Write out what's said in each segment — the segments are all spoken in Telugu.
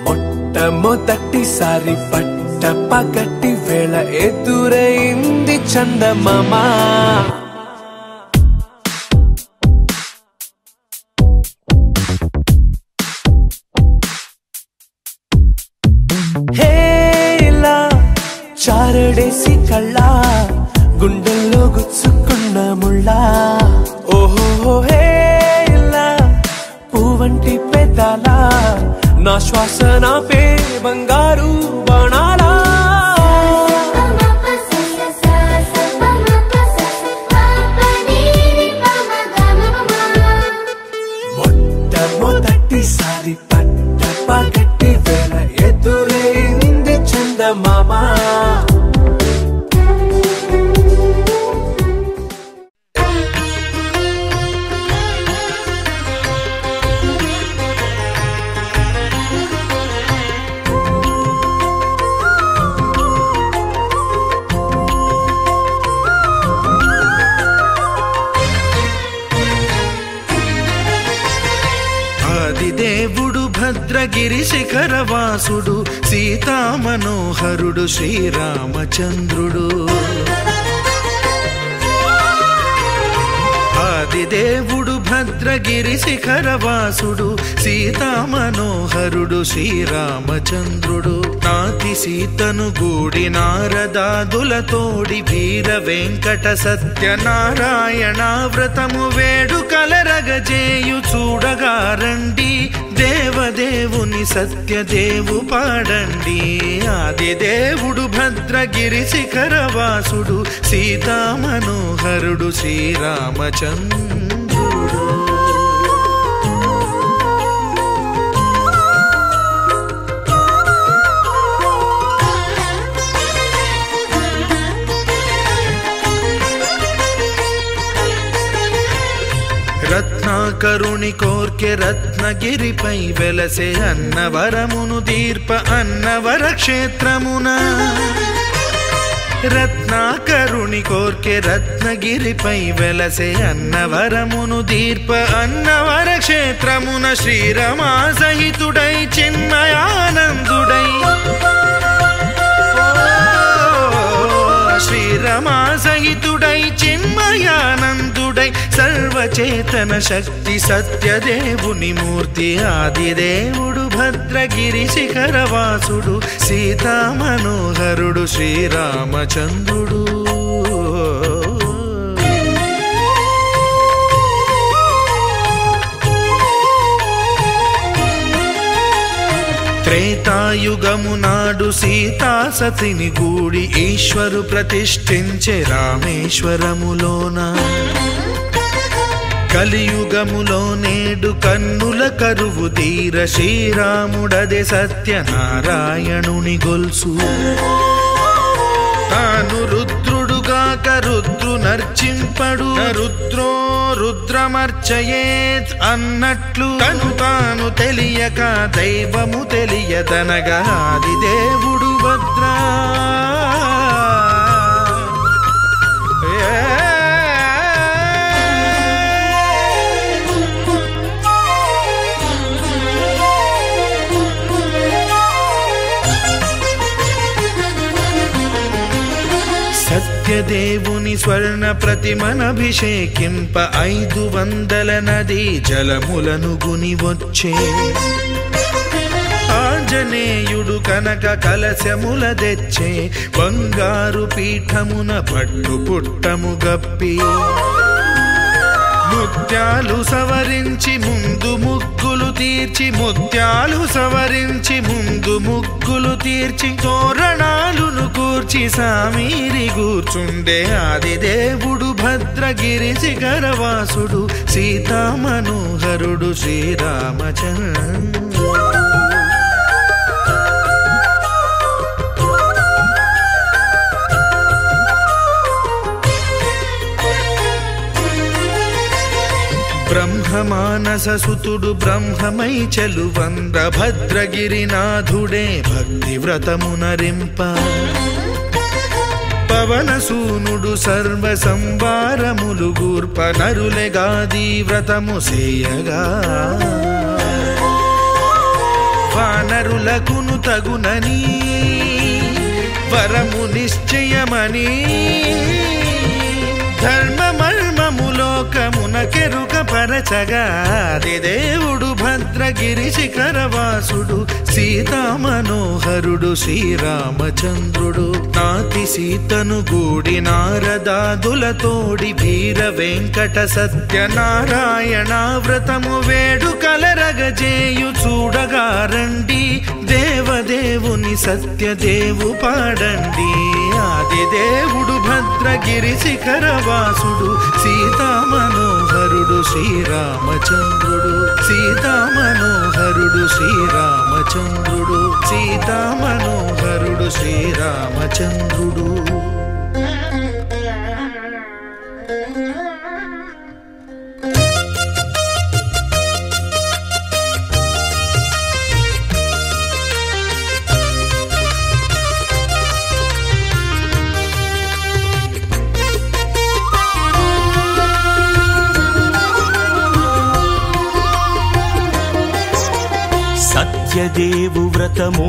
మొట్టమొదటిసారి పట్ట పగటి వేళ ఎదురైంది చందమామ. హేలా చారడేసి కళ్ళ గుండెల్లో గుచ్చుకున్న ముళ్ళ. ఓహో హేలా పువ్వంటి పెదాల నా శ్వాస నాపే బంగారు బాణాలా. మొట్టమొదటిసారి పట్ట పగటి వేళ ఎదురైంది చందమామ. దేవుడు భద్రగిరి శిఖరవాసుడు సీతా మనోహరుడు శ్రీరామచంద్రుడు. ఆదిదేవుడు భద్రగిరి శిఖరవాసుడు సీతా మనోహరుడు శ్రీరామచంద్రుడు. నాతి సీతను గూడి నారదాదులతోడి వీర వెంకట సత్యనారాయణ వ్రతము వేడుకలరగజేయు చూడగా రండి దేవదేవుని సత్యదేవు పాడండి. ఆదిదేవుడు భద్రగిరి శిఖరవాసుడు సీతా మనోహరుడు శ్రీరామచంద్రుడు. రత్నాకరుని కోర్కె రత్నగిరిపై వెలసే అన్నవరమును దీర్ప అన్నవర క్షేత్రమున. రత్నాకరుని కోర్కె రత్నగిరిపై వెలసే అన్నవరమును దీర్ప అన్నవర క్షేత్రమున. శ్రీరమా సహితుడై చిన్మయానందుడై శ్రీరమా సహితుడై చిన్మయానందుడై సర్వచేతన శక్తి సత్యదేవుని మూర్తి. ఆదిదేవుడు భద్రగిరి శిఖరవాసుడు సీతా మనోహరుడు శ్రీరామచంద్రుడు. త్రేతాయుగము నాడు సీతా సతిని గూడి ఈశ్వరు ప్రతిష్ఠించే రామేశ్వరములోన. కలియుగములో నేడు కన్నుల కరువు తీర శ్రీరాముడదే సత్యనారాయణుని గొల్సు. తాను రుద్రుడుగాక రుద్రు నర్చింపడు రుద్రో రుద్రమర్చయేత్ అన్నట్లు తను తాను తెలియక దైవము తెలియదనగా ఆదిదేవుడు భద్రా. సత్యదేవుని స్వర్ణ ప్రతిమనభిషేకింప 500 నదీ జలములను గుని వచ్చే. ఆంజనేయుడు కనక కలశముల తెచ్చే బంగారు పీఠమున పట్టు పుట్టము గప్పి. ముత్యాలు సవరించి ముందు ముగ్గులు తీర్చి ముత్యాలు సవరించి ముందు ముగ్గులు తీర్చి తోరణాలును కూర్చి సామీరి కూర్చుండే. ఆదిదేవుడు భద్రగిరి శిఖరవాసుడు సీతా మనోహరుడు శ్రీరామచంద్రుడు. బ్రహ్మమానస సుతుడు బ్రహ్మమై చెలువంద్ర భద్రగిరినాథుడే భక్తి వ్రతమునరింప. పవనసూనుడు సర్వ సంవారములు గూర్ప నరులెగాది వ్రతము సేయగా వానరులకును తగునని వరము నిశ్చయమని ధర్మమర్మములోకమునకెరుక పరచగా దేవుడు భద్రగిరి శిఖరవాసుడు సీతామనోహరుడు శ్రీరామచంద్రుడు నాతి సీతను గూడి నారదాదులతోడి వీర వెంకట సత్యనారాయణ వ్రతము వేడుకలరగజేయు చూడగా రండి దేవదేవుని సత్యదేవు పాడండి ఆది దేవుడు భద్రగిరి శిఖరవాసుడు సీతామనోహరుడు శ్రీరామచంద్రుడు సీతామనోహరుడు శ్రీరామచంద్రుడు సీతామనోహరుడు శ్రీరామచంద్రుడు సత్యదేవు వ్రతము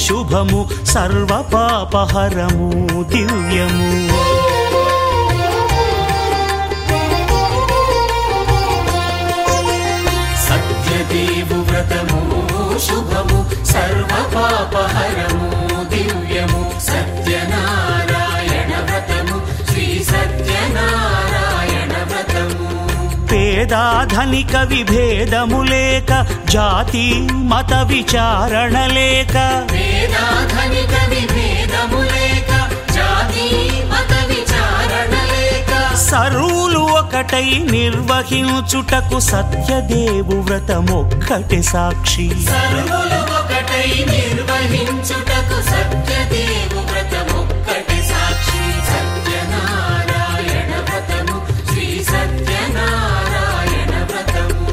శుభము సర్వ పాపహరము దివ్యము సత్యదేవు వ్రతము శుభము సర్వ పాపహరము దివ్యము సత్యనారాయణ వ్రతము శ్రీ సత్యనారాయణ వ్రతము పేదాధనిక విభేదము లేక జాతి మత విచారణ లేక పేదాధనిక విభేదము లేక జాతి మత విచారణ లేక సర్వులు ఒకటై నిర్వహించుటకు సత్యదేవు వ్రతమొక్కటి సాక్షి సర్వులు ఒకటై నిర్వహించుటకు సత్యదేవు వ్రతమొక్కటి సాక్షి సత్యనారాయణ వ్రతము శ్రీ సత్యనారాయణ వ్రతము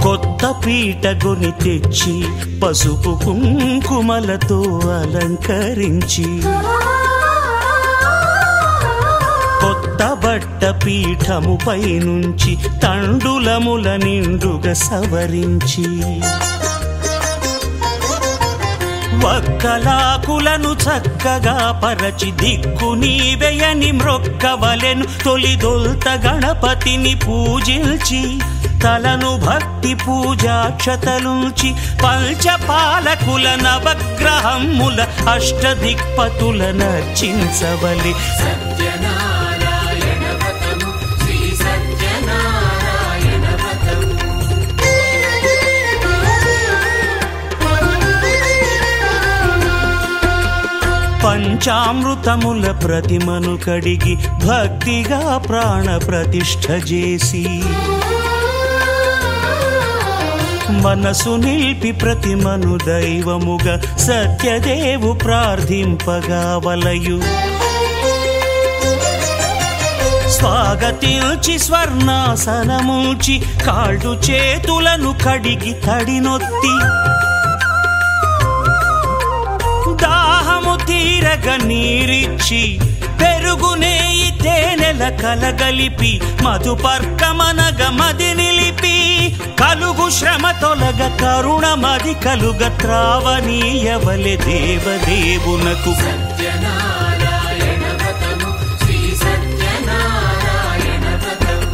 కొత్త పీటగుని తెచ్చి పసుపు కుంకుమలతో అలంకరించి కొత్త బట్ట పీఠముపై నుంచి తండులముల నిండుగా సవరించి వక్కలాకులను చక్కగా పరచి దిక్కు నీవెయని మ్రొక్కవలెను తొలిదొల్త గణపతిని పూజించి తలను భక్తి పూజాక్షతలుంచి పంచపాలకుల నవగ్రహముల అష్టదిక్పతుల నర్చించవలి సత్యనారాయణ వ్రతము శ్రీ సత్యనారాయణ వ్రతము పంచామృతముల ప్రతిమను కడిగి భక్తిగా ప్రాణ ప్రతిష్ఠ చేసి మనసు నిలిపి ప్రతిమను దైవముగా సత్యదేవు ప్రార్థింపగా వలయు స్వాగతించి స్వర్ణాసనముంచి కాళ్ళు చేతులను కడిగి తడినొత్తి దాహము తీరగ నీరిచ్చి పెరుగునేయి తేనెల కలగలిపి మధుపర్కమనగ మది నిలిపి కలుగు శ్రమ తొలగ కరుణమది కలుగ త్రావనీయవలె దేవదేవునకు సత్యనారాయణ వ్రతము శ్రీ సత్యనారాయణ వ్రతము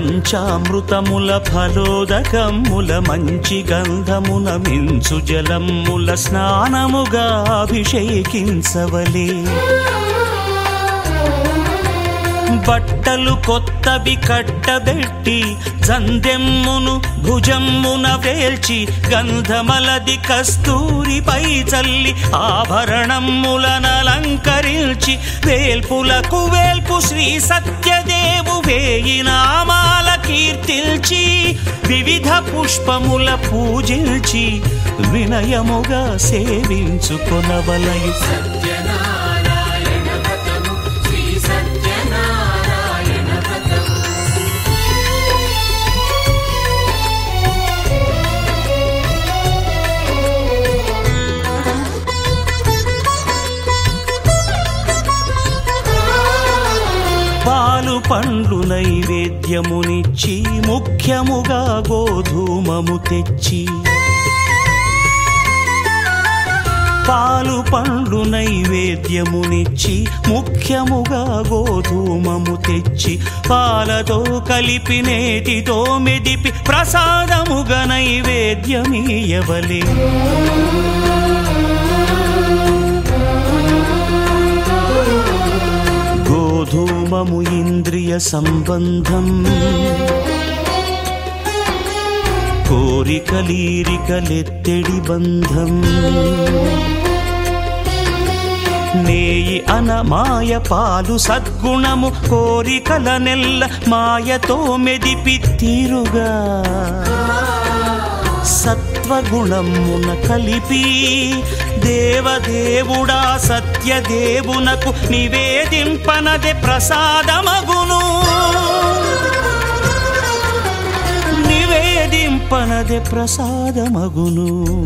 పంచామృతముల ఫలోదకముల మంచి గంధమున మించు జలముల స్నానముగా అభిషేకించవలే బట్టలు కొత్తవి కట్టబెట్టి జందెమ్మును భుజమ్మున వేల్చి గంధమలది కస్తూరిపై చల్లి ఆభరణములనలంకరించి వేల్పులకు వేల్పు శ్రీ సత్యదేవు వేయి నామాల కీర్తిల్చి వివిధ పుష్పముల పూజించి వినయముగా సేవించుకొనవలయు. సత్యనారాయణ వ్రతము శ్రీ సత్యనారాయణ వ్రతము. పాలు పండ్లు నైవేద్యమునిచ్చి ముఖ్యముగా గోధూమము తెచ్చి పాలు పండ్లు నైవేద్యమునిచ్చి ముఖ్యముగా గోధూమము తెచ్చి పాలతో కలిపి నేతితో మెదిపి ప్రసాదముగా నైవేద్యమీయవలే. గోధూమము ఇంద్రియ సంబంధం కోరికలీరికలెత్తెడి బంధం. నేయి అనమాయ పాలు సద్గుణము కోరికల నెల్ల మాయతో మెదిపి తీరుగా సత్వగుణమున కలిపి దేవదేవుడా సత్యదేవునకు నివేదింపనదే ప్రసాదమగును. నివేదింపనదే ప్రసాదమగును.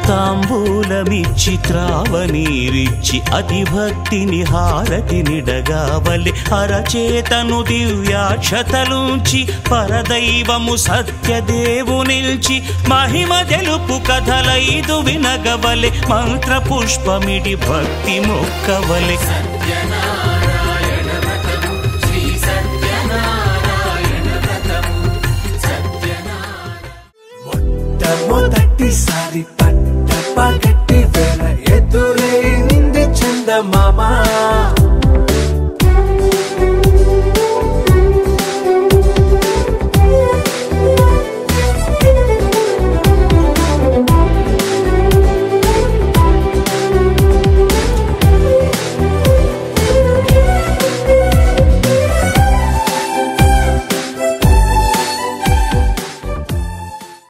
తాంబూలమిచ్చి త్రావనీరిచ్చి అతిభక్తిని హారతి నిడగావలి. అరచేతను దివ్యాక్షతలుంచి పరదైవము సత్యదేవునిల్చి మహిమ తెలుపు కథలైదు వినగవలె. మంత్ర పుష్పమిడి భక్తి మొక్కవలె. సత్యనారాయణ వ్రతము శ్రీ సత్యనారాయణ వ్రతము. మొట్టమొదటిసారి పట్టపగట్టి వేళ ఎదురైంది చందమామ.